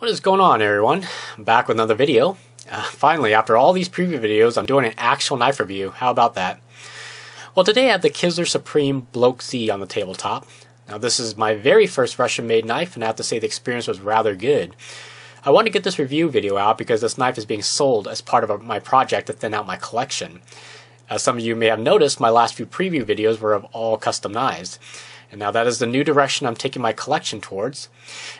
What is going on, everyone? I'm back with another video. Finally, after all these preview videos, I'm doing an actual knife review. How about that? Well, today I have the Kizlyar Supreme Bloke Z on the tabletop. Now, this is my very first Russian-made knife, and I have to say the experience was rather good. I want to get this review video out because this knife is being sold as part of my project to thin out my collection. As some of you may have noticed, my last few preview videos were of all custom knives. And now that is the new direction I'm taking my collection towards.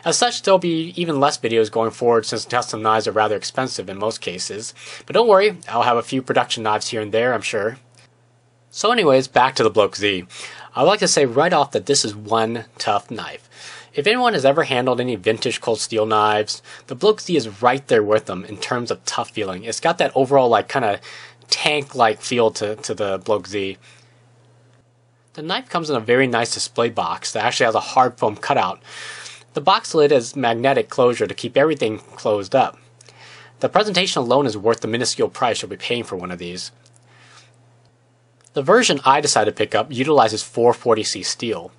As such, there'll be even less videos going forward since custom knives are rather expensive in most cases. But don't worry, I'll have a few production knives here and there, I'm sure. So anyways, back to the Bloke Z. I'd like to say right off that this is one tough knife. If anyone has ever handled any vintage cold steel knives, the Bloke Z is right there with them in terms of tough feeling. It's got that overall kind of tank-like feel to the Bloke Z. The knife comes in a very nice display box that actually has a hard foam cutout. The box lid has magnetic closure to keep everything closed up. The presentation alone is worth the minuscule price you'll be paying for one of these. The version I decided to pick up utilizes 440C steel.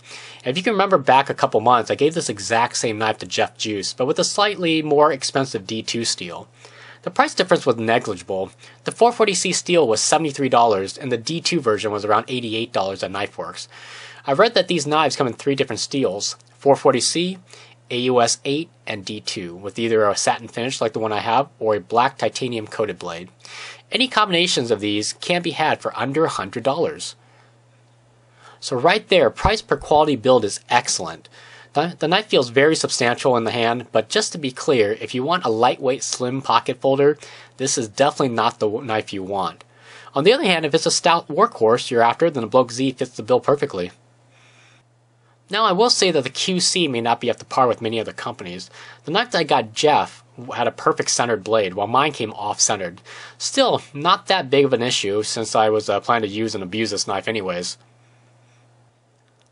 And if you can remember back a couple months, I gave this exact same knife to Jeff Juice, but with a slightly more expensive D2 steel. The price difference was negligible. The 440C steel was $73 and the D2 version was around $88 at KnifeWorks. I read that these knives come in 3 different steels, 440C, AUS 8, and D2, with either a satin finish like the one I have or a black titanium coated blade. Any combinations of these can be had for under $100. So right there, price per quality build is excellent. The knife feels very substantial in the hand, but just to be clear, if you want a lightweight, slim pocket folder, this is definitely not the knife you want. On the other hand, if it's a stout workhorse you're after, then the Bloke Z fits the bill perfectly. Now, I will say that the QC may not be up to par with many other companies. The knife that I got Jeff had a perfect centered blade, while mine came off-centered. Still, not that big of an issue, since I was planning to use and abuse this knife anyways.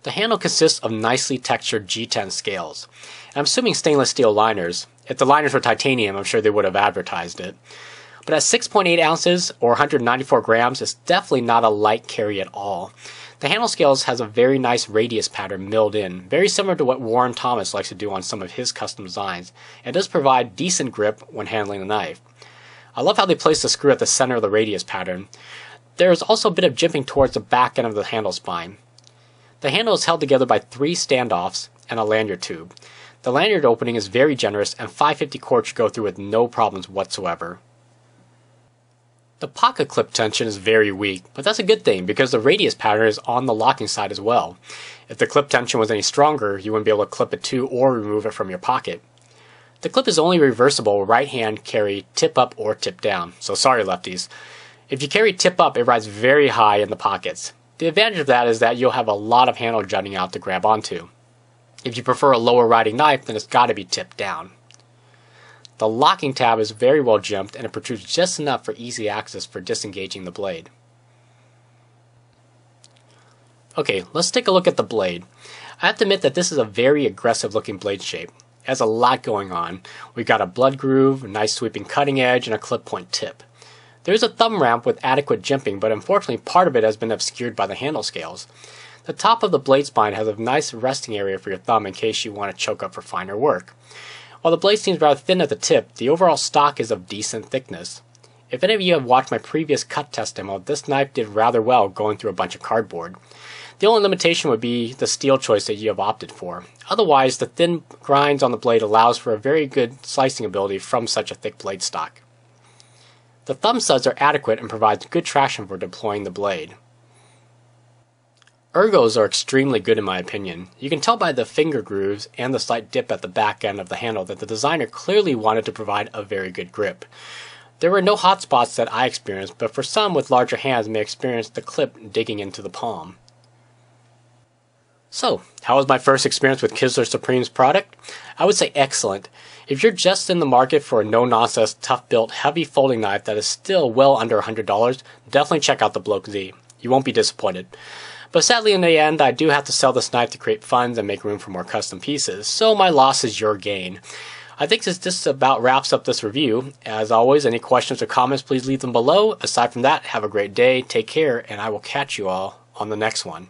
The handle consists of nicely textured G10 scales. I'm assuming stainless steel liners. If the liners were titanium, I'm sure they would have advertised it. But at 6.8 ounces or 194 grams, it's definitely not a light carry at all. The handle scales has a very nice radius pattern milled in, very similar to what Warren Thomas likes to do on some of his custom designs, and does provide decent grip when handling the knife. I love how they place the screw at the center of the radius pattern. There is also a bit of jimping towards the back end of the handle spine. The handle is held together by 3 standoffs and a lanyard tube. The lanyard opening is very generous and 550 cord should go through with no problems whatsoever. The pocket clip tension is very weak, but that's a good thing because the radius pattern is on the locking side as well. If the clip tension was any stronger, you wouldn't be able to clip it to or remove it from your pocket. The clip is only reversible right hand carry tip up or tip down, so sorry lefties. If you carry tip up, it rides very high in the pockets. The advantage of that is that you'll have a lot of handle jutting out to grab onto. If you prefer a lower riding knife, then it's got to be tipped down. The locking tab is very well jimped and it protrudes just enough for easy access for disengaging the blade. Okay, let's take a look at the blade. I have to admit that this is a very aggressive looking blade shape. It has a lot going on. We've got a blood groove, a nice sweeping cutting edge, and a clip point tip. There is a thumb ramp with adequate jimping, but unfortunately part of it has been obscured by the handle scales. The top of the blade spine has a nice resting area for your thumb in case you want to choke up for finer work. While the blade seems rather thin at the tip, the overall stock is of decent thickness. If any of you have watched my previous cut test demo, this knife did rather well going through a bunch of cardboard. The only limitation would be the steel choice that you have opted for. Otherwise, the thin grinds on the blade allows for a very good slicing ability from such a thick blade stock. The thumb studs are adequate and provides good traction for deploying the blade. Ergos are extremely good in my opinion. You can tell by the finger grooves and the slight dip at the back end of the handle that the designer clearly wanted to provide a very good grip. There were no hot spots that I experienced, but for some with larger hands may experience the clip digging into the palm. So, how was my first experience with Kizlyar Supreme's product? I would say excellent. If you're just in the market for a no-nonsense, tough-built, heavy folding knife that is still well under $100, definitely check out the Bloke Z. You won't be disappointed. But sadly in the end, I do have to sell this knife to create funds and make room for more custom pieces, so my loss is your gain. I think this just about wraps up this review. As always, any questions or comments, please leave them below. Aside from that, have a great day, take care, and I will catch you all on the next one.